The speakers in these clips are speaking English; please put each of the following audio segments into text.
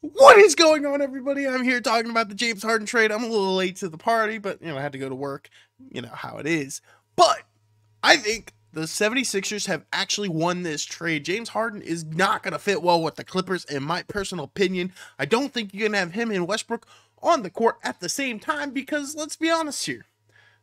What is going on, everybody? I'm here talking about the James Harden trade. I'm a little late to the party, but, I had to go to work. You know how it is. But I think the 76ers have actually won this trade. James Harden is not going to fit well with the Clippers, in my personal opinion. I don't think you're going to have him and Westbrook on the court at the same time because, let's be honest here,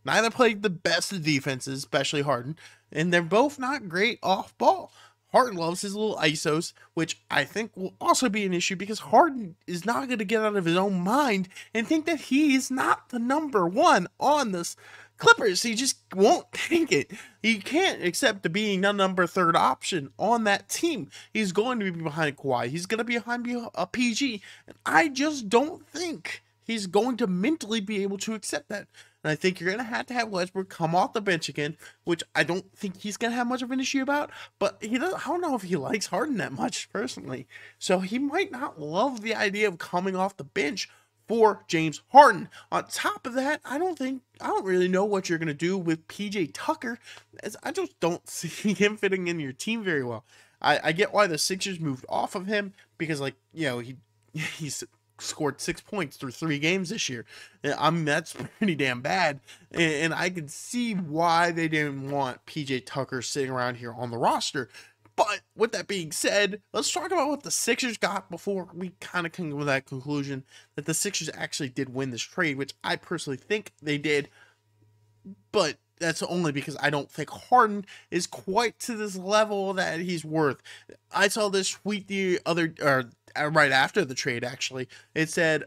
neither played the best of defenses, especially Harden, and they're both not great off ball. Harden loves his little ISOs, which I think will also be an issue because Harden is not going to get out of his own mind and think that he is not the number one on this Clippers. He just won't think it. He can't accept being the number third option on that team. He's going to be behind Kawhi. He's going to be behind a PG. And I just don't think he's going to mentally be able to accept that. And I think you're going to have Westbrook come off the bench again, which I don't think he's going to have much of an issue about. But I don't know if he likes Harden that much personally. So he might not love the idea of coming off the bench for James Harden. On top of that, I don't really know what you're going to do with PJ Tucker, as I just don't see him fitting in your team very well. I get why the Sixers moved off of him because, he's scored 6 points through 3 games this year. I mean, that's pretty damn bad. And I can see why they didn't want PJ Tucker sitting around here on the roster. But with that being said, let's talk about what the Sixers got before we kind of come to that conclusion that the Sixers actually did win this trade, which I personally think they did. But that's only because I don't think Harden is quite to this level that he's worth. I saw this tweet right after the trade, actually. It said,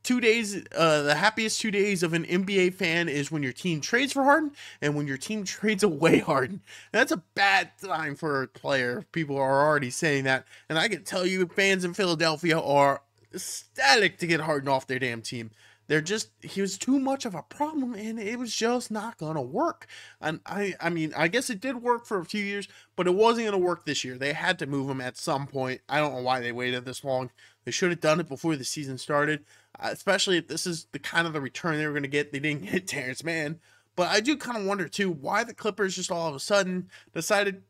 2 days, the happiest 2 days of an NBA fan is when your team trades for Harden and when your team trades away Harden. And that's a bad time for a player. People are already saying that. And I can tell you, fans in Philadelphia are ecstatic to get Harden off their damn team. He was too much of a problem and it was just not going to work. And I mean, I guess it did work for a few years, but it wasn't going to work this year. They had to move him at some point. I don't know why they waited this long. They should have done it before the season started, especially if this is the kind of the return they were going to get. They didn't get Terrence Mann. But I do kind of wonder, too, why the Clippers just all of a sudden decided,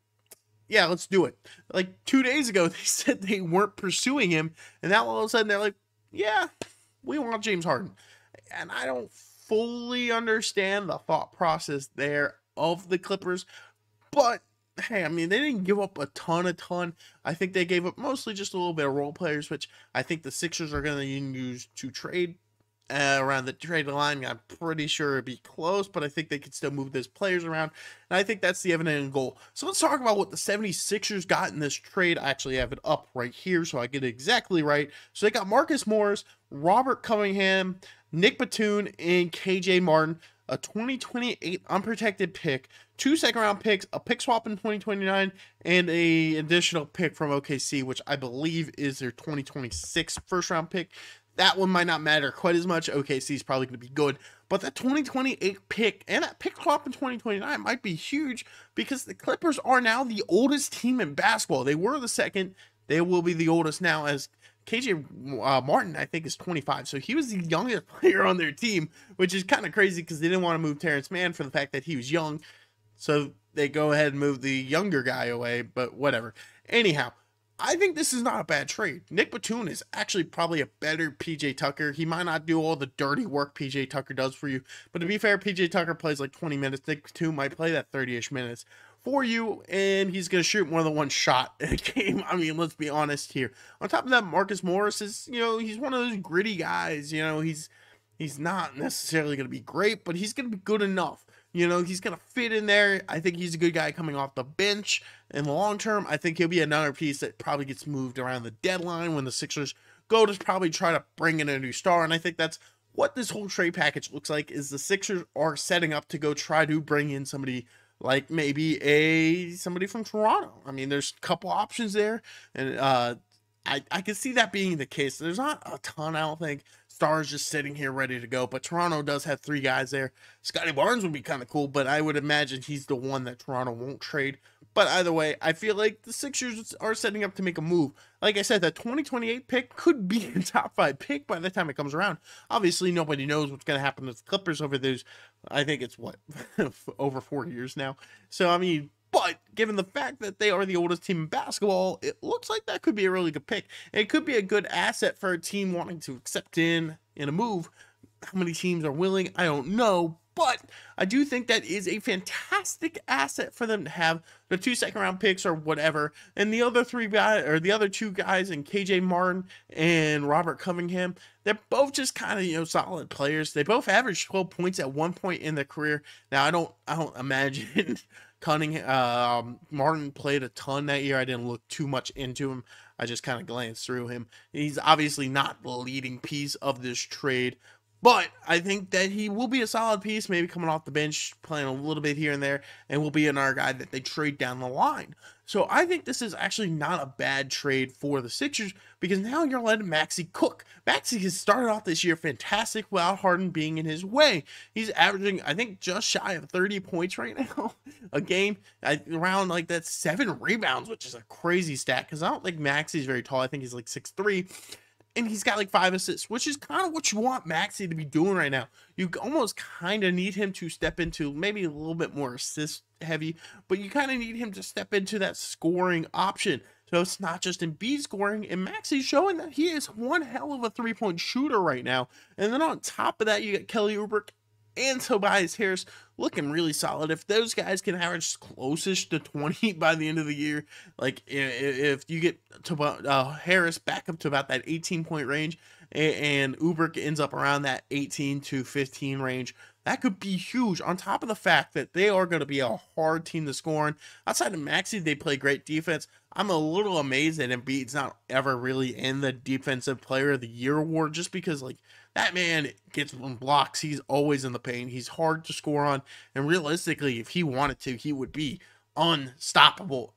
yeah, let's do it. Like 2 days ago, they said they weren't pursuing him. And now all of a sudden they're like, yeah, we want James Harden. And I don't fully understand the thought process there of the Clippers. But hey, I mean, they didn't give up a ton. I think they gave up mostly just a little bit of role players, which I think the Sixers are going to use to trade around the trade line. I'm pretty sure it'd be close, but I think they could still move those players around. And I think that's the evident goal. So let's talk about what the 76ers got in this trade. I actually have it up right here so I get it exactly right. So they got Marcus Morris, Robert Cunningham, Nick Batum, and KJ Martin, a 2028 unprotected pick, 2 second-round picks, a pick swap in 2029, and a additional pick from OKC, which I believe is their 2026 first-round pick. That one might not matter quite as much. OKC is probably going to be good. But that 2028 pick and that pick swap in 2029 might be huge because the Clippers are now the oldest team in basketball. They were the second. They will be the oldest now, as KJ Martin, I think, is 25. So he was the youngest player on their team, which is kind of crazy because they didn't want to move Terrence Mann for the fact that he was young. So they go ahead and move the younger guy away, but whatever. Anyhow, I think this is not a bad trade. Nick Batum is actually probably a better PJ Tucker. He might not do all the dirty work PJ Tucker does for you, but to be fair, PJ Tucker plays like 20 minutes. Nick Batum might play that 30-ish minutes for you, and he's going to shoot more than one shot in a game. I mean, let's be honest here. On top of that, Marcus Morris is, he's one of those gritty guys. He's not necessarily going to be great, but he's going to be good enough. He's going to fit in there. I think he's a good guy coming off the bench. In the long term, I think he'll be another piece that probably gets moved around the deadline when the Sixers go to probably try to bring in a new star. And I think that's what this whole trade package looks like, is the Sixers are setting up to go try to bring in somebody like maybe somebody from Toronto. I mean, there's a couple options there. And I can see that being the case. There's not a ton, I don't think. Stars just sitting here ready to go, but Toronto does have 3 guys there. Scotty Barnes would be kind of cool, but I would imagine he's the one that Toronto won't trade. But either way, I feel like the Sixers are setting up to make a move. Like I said, that 2028 pick could be a top 5 pick by the time it comes around. Obviously, nobody knows what's going to happen with the Clippers over those, I think it's over 4 years now. So, I mean, But given the fact that they are the oldest team in basketball, it looks like that could be a really good pick. And it could be a good asset for a team wanting to accept in a move. How many teams are willing? I don't know. But I do think that is a fantastic asset for them to have the 2 second-round picks or whatever. And the other the other two guys, and KJ Martin and Robert Cunningham, they're both just kind of, solid players. They both averaged 12 points at one point in their career. Now I don't imagine Martin played a ton that year. I didn't look too much into him. I just kind of glanced through him. He's obviously not the leading piece of this trade, but I think that he will be a solid piece, maybe coming off the bench, playing a little bit here and there, and will be another guy that they trade down the line. So I think this is actually not a bad trade for the Sixers, because now you're letting Maxey cook. Maxey has started off this year fantastic without Harden being in his way. He's averaging, I think, just shy of 30 points right now a game, around like that 7 rebounds, which is a crazy stat, because I don't think Maxey's very tall. I think he's like 6'3". And he's got like 5 assists, which is kind of what you want Maxey to be doing right now. You almost kind of need him to step into maybe a little bit more assist heavy, but you kind of need him to step into that scoring option. So it's not just Embiid scoring, and Maxey's showing that he is one hell of a 3-point shooter right now. And then on top of that, you got Kelly Oubre and Tobias Harris looking really solid. If those guys can average closest to 20 by the end of the year, like if you get Harris back up to about that 18-point range, and Oubre ends up around that 18 to 15 range, that could be huge, on top of the fact that they are going to be a hard team to score on. Outside of Maxey, they play great defense. I'm a little amazed that Embiid's not ever really in the Defensive Player of the Year award, just because, like, that man gets blocks. He's always in the paint. He's hard to score on. And realistically, if he wanted to, he would be unstoppable.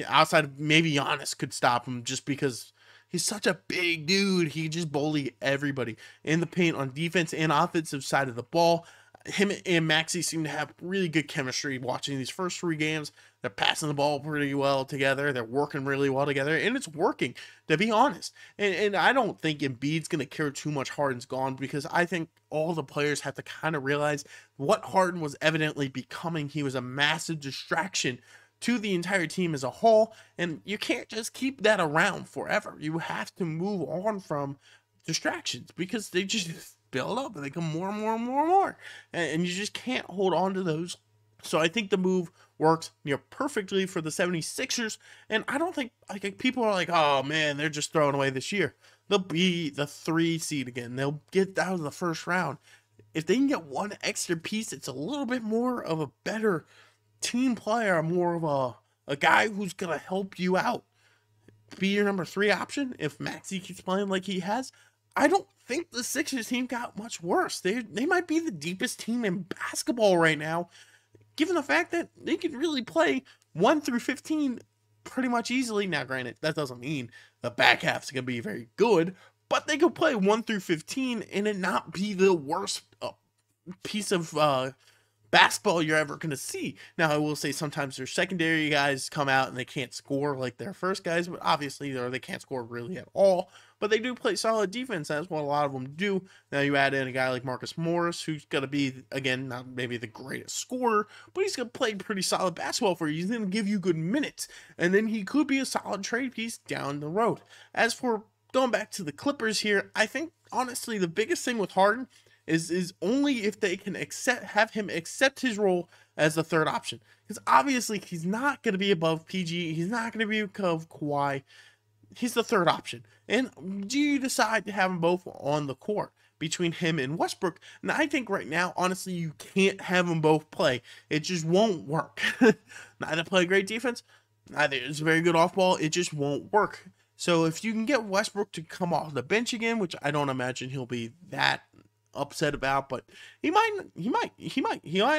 Outside of maybe Giannis could stop him, just because he's such a big dude. He just bully everybody in the paint on defense and offensive side of the ball. Him and Maxey seem to have really good chemistry watching these first 3 games. They're passing the ball pretty well together. They're working really well together, and it's working, to be honest. And I don't think Embiid's going to care too much Harden's gone, because I think all the players have to kind of realize what Harden was evidently becoming. He was a massive distraction to the entire team as a whole, and you can't just keep that around forever. You have to move on from distractions, because they just build up and they come more and more and more and more, and you just can't hold on to those. So I think the move works near perfectly for the 76ers, and I don't think, like, people are like, oh man, they're just throwing away this year. They'll be the 3 seed again. They'll get out of the first round. If they can get one extra piece, it's a little bit more of a better team player, more of a guy who's gonna help you out, be your number 3 option. If Maxey keeps playing like he has, I don't think the Sixers team got much worse. They might be the deepest team in basketball right now, given the fact that they can really play 1 through 15 pretty much easily. Now, granted, that doesn't mean the back half's going to be very good, but they could play 1 through 15 and it not be the worst piece of basketball you're ever going to see. Now, I will say sometimes their secondary guys come out and they can't score like their first guys, but obviously, or they can't score really at all. But they do play solid defense. That's what a lot of them do. Now you add in a guy like Marcus Morris, who's going to be, again, not maybe the greatest scorer, but he's going to play pretty solid basketball for you. He's going to give you good minutes. And then he could be a solid trade piece down the road. As for going back to the Clippers here, I think, honestly, the biggest thing with Harden is only if they can have him accept his role as the 3rd option. Because obviously, he's not going to be above PG. He's not going to be above Kawhi. He's the 3rd option. And do you decide to have them both on the court between him and Westbrook? And I think right now, honestly, you can't have them both play. It just won't work. Neither play great defense, neither is very good off ball. It just won't work. So if you can get Westbrook to come off the bench again, which I don't imagine he'll be that upset about, but he might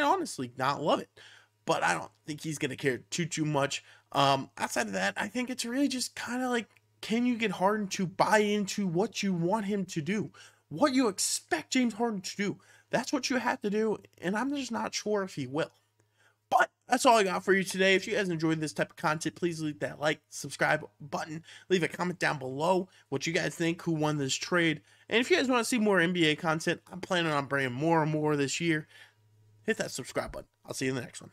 honestly not love it. But I don't think he's gonna care too much. Outside of that, I think it's really just kind of like, can you get Harden to buy into what you want him to do? What you expect James Harden to do? That's what you have to do, and I'm just not sure if he will. But that's all I got for you today. If you guys enjoyed this type of content, please leave that like, subscribe button. Leave a comment down below what you guys think, who won this trade. And if you guys want to see more NBA content, I'm planning on bringing more and more this year. Hit that subscribe button. I'll see you in the next one.